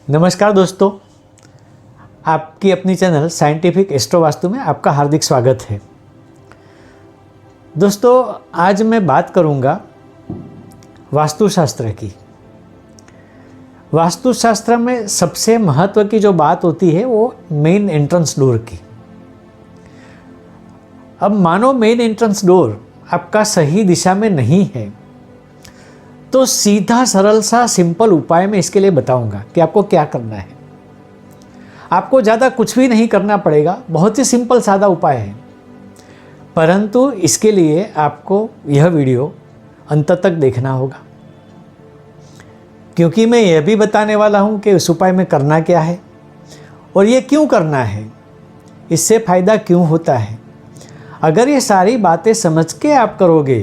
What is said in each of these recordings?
नमस्कार दोस्तों, आपकी अपनी चैनल साइंटिफिक एस्ट्रो वास्तु में आपका हार्दिक स्वागत है। दोस्तों, आज मैं बात करूंगा वास्तुशास्त्र की। वास्तुशास्त्र में सबसे महत्व की जो बात होती है वो मेन एंट्रेंस डोर की। अब मानो मेन एंट्रेंस डोर आपका सही दिशा में नहीं है, तो सीधा सरल सा सिंपल उपाय मैं इसके लिए बताऊंगा कि आपको क्या करना है। आपको ज़्यादा कुछ भी नहीं करना पड़ेगा, बहुत ही सिंपल सादा उपाय है। परंतु इसके लिए आपको यह वीडियो अंत तक देखना होगा, क्योंकि मैं यह भी बताने वाला हूं कि उस उपाय में करना क्या है और ये क्यों करना है, इससे फ़ायदा क्यों होता है। अगर ये सारी बातें समझ के आप करोगे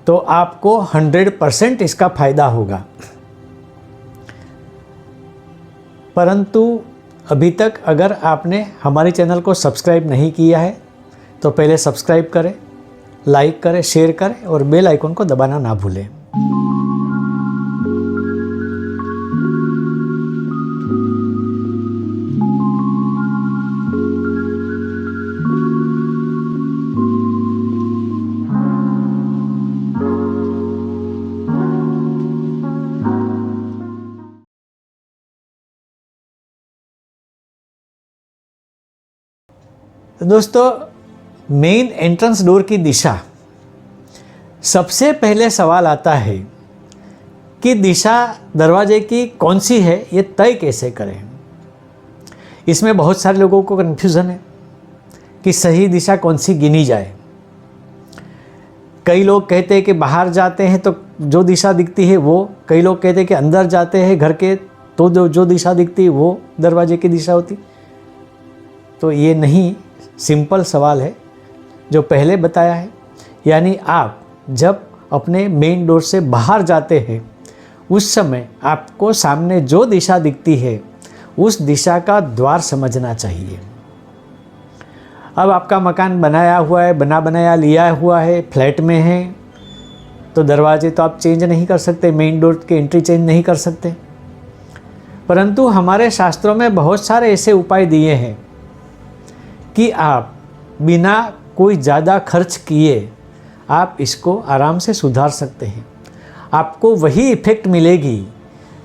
तो आपको 100% इसका फायदा होगा। परंतु अभी तक अगर आपने हमारे चैनल को सब्सक्राइब नहीं किया है तो पहले सब्सक्राइब करें, लाइक करें, शेयर करें और बेल आइकन को दबाना ना भूलें। तो दोस्तों, मेन एंट्रेंस डोर की दिशा, सबसे पहले सवाल आता है कि दिशा दरवाजे की कौन सी है, ये तय कैसे करें। इसमें बहुत सारे लोगों को कन्फ्यूज़न है कि सही दिशा कौन सी गिनी जाए। कई लोग कहते हैं कि बाहर जाते हैं तो जो दिशा दिखती है वो, कई लोग कहते हैं कि अंदर जाते हैं घर के तो जो दिशा दिखती है वो दरवाजे की दिशा होती। तो ये नहीं, सिंपल सवाल है जो पहले बताया है। यानी आप जब अपने मेन डोर से बाहर जाते हैं उस समय आपको सामने जो दिशा दिखती है उस दिशा का द्वार समझना चाहिए। अब आपका मकान बनाया हुआ है, बना बनाया लिया हुआ है, फ्लैट में है, तो दरवाजे तो आप चेंज नहीं कर सकते, मेन डोर की एंट्री चेंज नहीं कर सकते। परंतु हमारे शास्त्रों में बहुत सारे ऐसे उपाय दिए हैं कि आप बिना कोई ज़्यादा खर्च किए आप इसको आराम से सुधार सकते हैं। आपको वही इफ़ेक्ट मिलेगी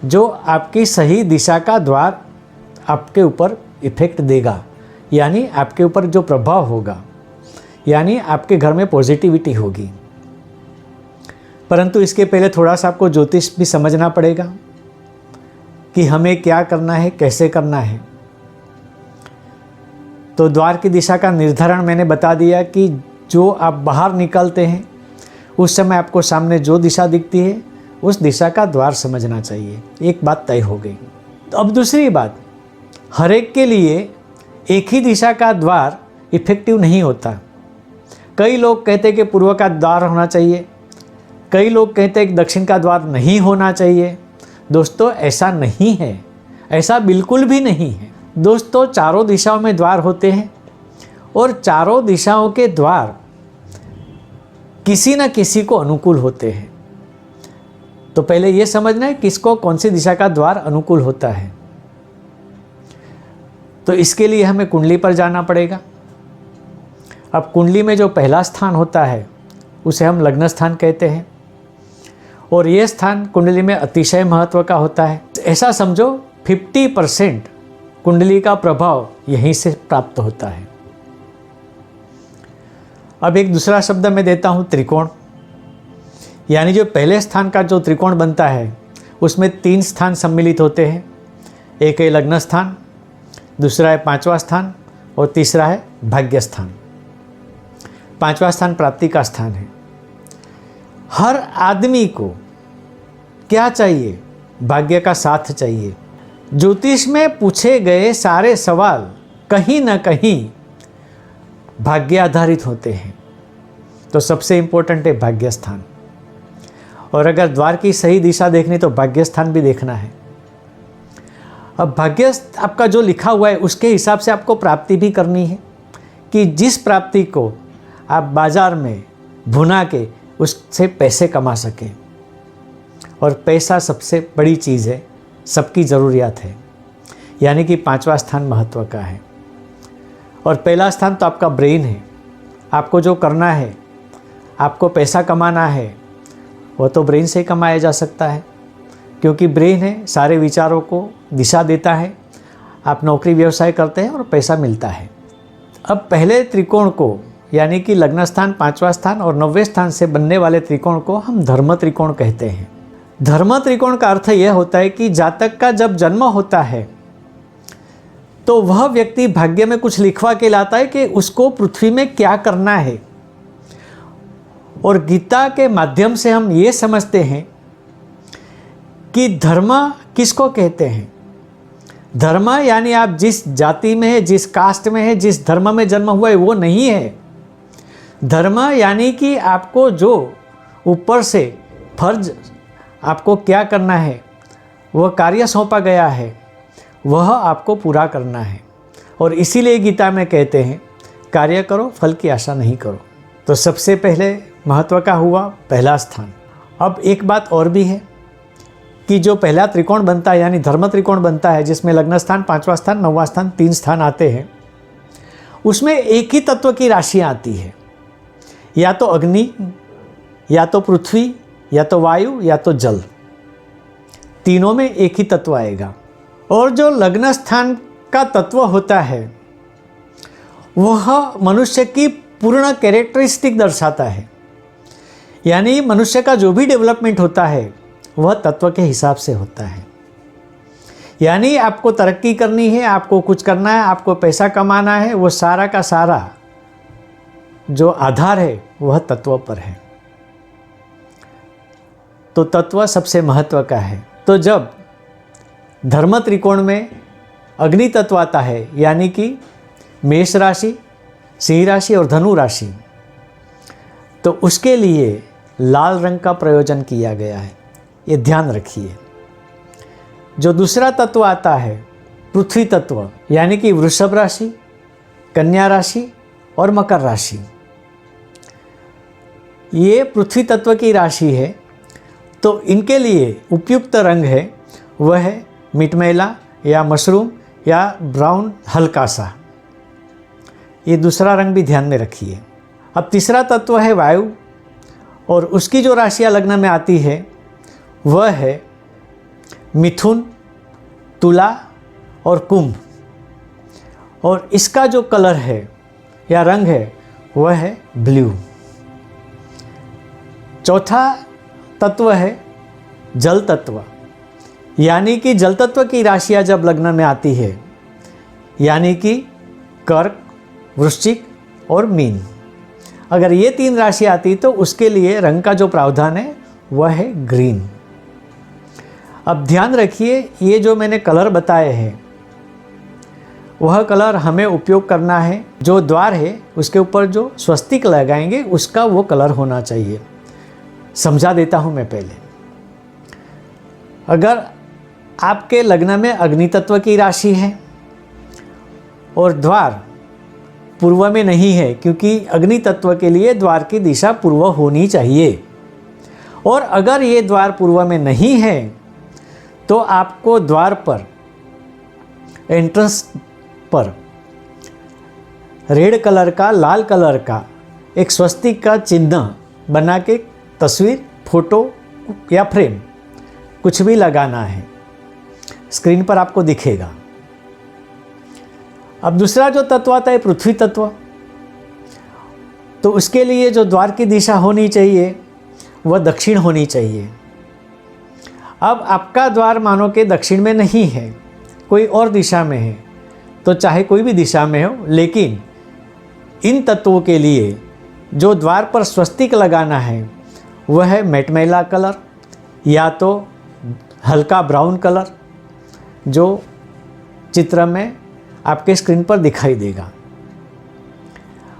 जो आपकी सही दिशा का द्वार आपके ऊपर इफ़ेक्ट देगा, यानी आपके ऊपर जो प्रभाव होगा, यानी आपके घर में पॉजिटिविटी होगी। परंतु इसके पहले थोड़ा सा आपको ज्योतिष भी समझना पड़ेगा कि हमें क्या करना है, कैसे करना है। तो द्वार की दिशा का निर्धारण मैंने बता दिया कि जो आप बाहर निकलते हैं उस समय आपको सामने जो दिशा दिखती है उस दिशा का द्वार समझना चाहिए। एक बात तय हो गई। तो अब दूसरी बात, हर एक के लिए एक ही दिशा का द्वार इफेक्टिव नहीं होता। कई लोग कहते हैं कि पूर्व का द्वार होना चाहिए, कई लोग कहते हैं कि दक्षिण का द्वार नहीं होना चाहिए। दोस्तों, ऐसा नहीं है, ऐसा बिल्कुल भी नहीं है। दोस्तों, चारों दिशाओं में द्वार होते हैं और चारों दिशाओं के द्वार किसी न किसी को अनुकूल होते हैं। तो पहले यह समझना है किसको कौन सी दिशा का द्वार अनुकूल होता है। तो इसके लिए हमें कुंडली पर जाना पड़ेगा। अब कुंडली में जो पहला स्थान होता है उसे हम लग्न स्थान कहते हैं और यह स्थान कुंडली में अतिशय महत्व का होता है। ऐसा समझो 50% कुंडली का प्रभाव यहीं से प्राप्त होता है। अब एक दूसरा शब्द मैं देता हूं, त्रिकोण। यानी जो पहले स्थान का जो त्रिकोण बनता है उसमें 3 स्थान सम्मिलित होते हैं। एक है लग्न स्थान, दूसरा है 5वां स्थान और तीसरा है भाग्य स्थान। 5वां स्थान प्राप्ति का स्थान है। हर आदमी को क्या चाहिए? भाग्य का साथ चाहिए। ज्योतिष में पूछे गए सारे सवाल कहीं ना कहीं भाग्य आधारित होते हैं। तो सबसे इम्पोर्टेंट है भाग्य स्थान। और अगर द्वार की सही दिशा देखनी तो भाग्य स्थान भी देखना है। अब भाग्य आपका जो लिखा हुआ है उसके हिसाब से आपको प्राप्ति भी करनी है कि जिस प्राप्ति को आप बाजार में भुना के उससे पैसे कमा सकें। और पैसा सबसे बड़ी चीज़ है सबकी ज़रूरियात है, यानी कि 5वां स्थान महत्व का है। और पहला स्थान तो आपका ब्रेन है। आपको जो करना है, आपको पैसा कमाना है, वो तो ब्रेन से कमाया जा सकता है, क्योंकि ब्रेन है सारे विचारों को दिशा देता है। आप नौकरी व्यवसाय करते हैं और पैसा मिलता है। अब पहले त्रिकोण को, यानी कि लग्न स्थान, 5वां स्थान और 9वें स्थान से बनने वाले त्रिकोण को हम धर्म त्रिकोण कहते हैं। धर्म त्रिकोण का अर्थ यह होता है कि जातक का जब जन्म होता है तो वह व्यक्ति भाग्य में कुछ लिखवा के लाता है कि उसको पृथ्वी में क्या करना है। और गीता के माध्यम से हम ये समझते हैं कि धर्म किसको कहते हैं। धर्म यानी आप जिस जाति में है, जिस कास्ट में है, जिस धर्म में जन्म हुआ है, वो नहीं है। धर्म यानी कि आपको जो ऊपर से फर्ज आपको क्या करना है, वह कार्य सौंपा गया है, वह आपको पूरा करना है। और इसीलिए गीता में कहते हैं कार्य करो, फल की आशा नहीं करो। तो सबसे पहले महत्व का हुआ पहला स्थान। अब एक बात और भी है कि जो पहला त्रिकोण बनता है, यानी धर्म त्रिकोण बनता है, जिसमें लग्न स्थान, 5वां स्थान, 9वां स्थान, 3 स्थान आते हैं, उसमें एक ही तत्व की राशियाँ आती है, या तो अग्नि, या तो पृथ्वी, या तो वायु, या तो जल। तीनों में एक ही तत्व आएगा। और जो लग्न स्थान का तत्व होता है वह मनुष्य की पूर्ण कैरेक्टरिस्टिक दर्शाता है, यानी मनुष्य का जो भी डेवलपमेंट होता है वह तत्व के हिसाब से होता है। यानी आपको तरक्की करनी है, आपको कुछ करना है, आपको पैसा कमाना है, वो सारा का सारा जो आधार है वह तत्व पर है। तो तत्व सबसे महत्व का है। तो जब धर्म त्रिकोण में अग्नि तत्व आता है, यानी कि मेष राशि, सिंह राशि और धनु राशि, तो उसके लिए लाल रंग का प्रयोजन किया गया है, ये ध्यान रखिए। जो दूसरा तत्व आता है पृथ्वी तत्व, यानी कि वृषभ राशि, कन्या राशि और मकर राशि, ये पृथ्वी तत्व की राशि है। तो इनके लिए उपयुक्त रंग है वह है मिटमैला या मशरूम या ब्राउन हल्का सा। ये दूसरा रंग भी ध्यान में रखिए। अब तीसरा तत्व है वायु, और उसकी जो राशियाँ लग्न में आती है वह है मिथुन, तुला और कुंभ। और इसका जो कलर है या रंग है वह है ब्लू। चौथा तत्व है जल तत्व, यानी कि जल तत्व की राशियाँ जब लग्न में आती है, यानी कि कर्क, वृश्चिक और मीन, अगर ये 3 राशि आती तो उसके लिए रंग का जो प्रावधान है वह है ग्रीन। अब ध्यान रखिए, ये जो मैंने कलर बताए हैं वह कलर हमें उपयोग करना है। जो द्वार है उसके ऊपर जो स्वस्तिक लगाएंगे उसका वो कलर होना चाहिए। समझा देता हूँ मैं पहले। अगर आपके लग्न में अग्नि तत्व की राशि है और द्वार पूर्व में नहीं है, क्योंकि अग्नि तत्व के लिए द्वार की दिशा पूर्व होनी चाहिए, और अगर ये द्वार पूर्व में नहीं है तो आपको द्वार पर, एंट्रेंस पर रेड कलर का, लाल कलर का एक स्वस्तिक का चिन्ह बना के तस्वीर, फोटो या फ्रेम कुछ भी लगाना है। स्क्रीन पर आपको दिखेगा। अब दूसरा जो तत्व आता है पृथ्वी तत्व, तो उसके लिए जो द्वार की दिशा होनी चाहिए वह दक्षिण होनी चाहिए। अब आपका द्वार मानो कि दक्षिण में नहीं है, कोई और दिशा में है, तो चाहे कोई भी दिशा में हो, लेकिन इन तत्वों के लिए जो द्वार पर स्वस्तिक लगाना है वह है मेटमैला कलर या तो हल्का ब्राउन कलर, जो चित्र में आपके स्क्रीन पर दिखाई देगा।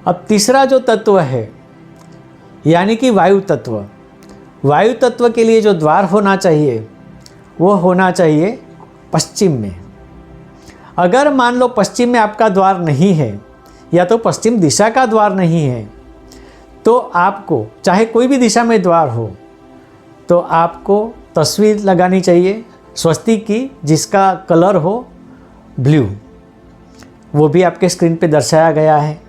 अब तीसरा जो तत्व है यानी कि वायु तत्व, वायु तत्व के लिए जो द्वार होना चाहिए वो होना चाहिए पश्चिम में। अगर मान लो पश्चिम में आपका द्वार नहीं है या तो पश्चिम दिशा का द्वार नहीं है, तो आपको चाहे कोई भी दिशा में द्वार हो तो आपको तस्वीर लगानी चाहिए स्वस्तिक की जिसका कलर हो ब्लू, वो भी आपके स्क्रीन पे दर्शाया गया है।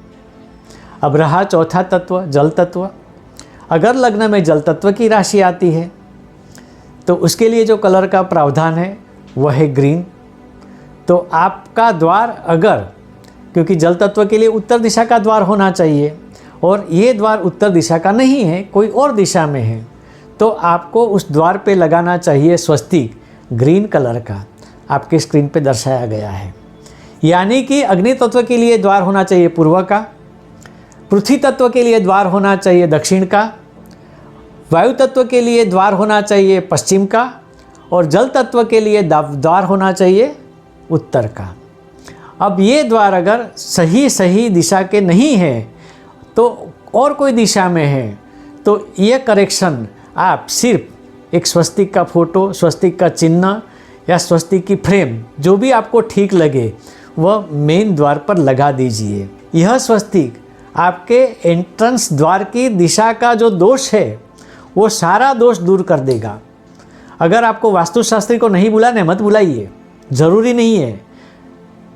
अब रहा चौथा तत्व, जल तत्व। अगर लग्न में जल तत्व की राशि आती है तो उसके लिए जो कलर का प्रावधान है वह है ग्रीन। तो आपका द्वार अगर, क्योंकि जल तत्व के लिए उत्तर दिशा का द्वार होना चाहिए और ये द्वार उत्तर दिशा का नहीं है, कोई और दिशा में है, तो आपको उस द्वार पे लगाना चाहिए स्वस्तिक ग्रीन कलर का, आपके स्क्रीन पे दर्शाया गया है। यानी कि अग्नि तत्व के लिए द्वार होना चाहिए पूर्व का, पृथ्वी तत्व के लिए द्वार होना चाहिए दक्षिण का, वायु तत्व के लिए द्वार होना चाहिए पश्चिम का, और जल तत्व के लिए द्वार होना चाहिए उत्तर का। अब ये द्वार अगर सही दिशा के नहीं है तो और कोई दिशा में है, तो ये करेक्शन आप सिर्फ एक स्वस्तिक का फोटो, स्वस्तिक का चिन्ह या स्वस्तिक की फ्रेम, जो भी आपको ठीक लगे, वह मेन द्वार पर लगा दीजिए। यह स्वस्तिक आपके एंट्रेंस द्वार की दिशा का जो दोष है वो सारा दोष दूर कर देगा। अगर आपको वास्तुशास्त्री को नहीं बुलाने, मत बुलाइए, ज़रूरी नहीं है।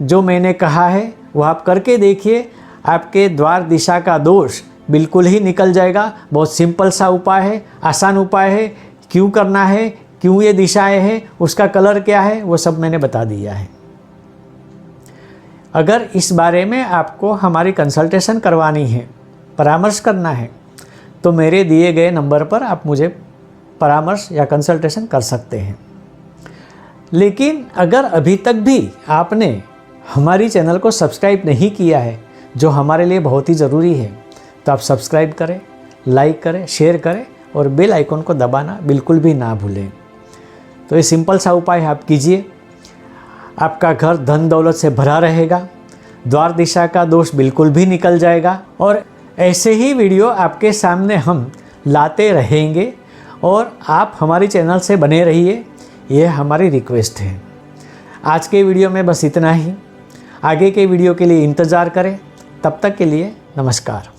जो मैंने कहा है वो आप करके देखिए, आपके द्वार दिशा का दोष बिल्कुल ही निकल जाएगा। बहुत सिंपल सा उपाय है, आसान उपाय है। क्यों करना है, क्यों ये दिशाएं हैं, उसका कलर क्या है, वो सब मैंने बता दिया है। अगर इस बारे में आपको हमारी कंसल्टेशन करवानी है, परामर्श करना है, तो मेरे दिए गए नंबर पर आप मुझे परामर्श या कंसल्टेशन कर सकते हैं। लेकिन अगर अभी तक भी आपने हमारी चैनल को सब्सक्राइब नहीं किया है, जो हमारे लिए बहुत ही ज़रूरी है, तो आप सब्सक्राइब करें, लाइक करें, शेयर करें और बेल आइकन को दबाना बिल्कुल भी ना भूलें। तो ये सिंपल सा उपाय आप कीजिए, आपका घर धन दौलत से भरा रहेगा, द्वार दिशा का दोष बिल्कुल भी निकल जाएगा। और ऐसे ही वीडियो आपके सामने हम लाते रहेंगे और आप हमारी चैनल से बने रहिए, ये हमारी रिक्वेस्ट है। आज के वीडियो में बस इतना ही। आगे के वीडियो के लिए इंतज़ार करें। तब तक के लिए नमस्कार।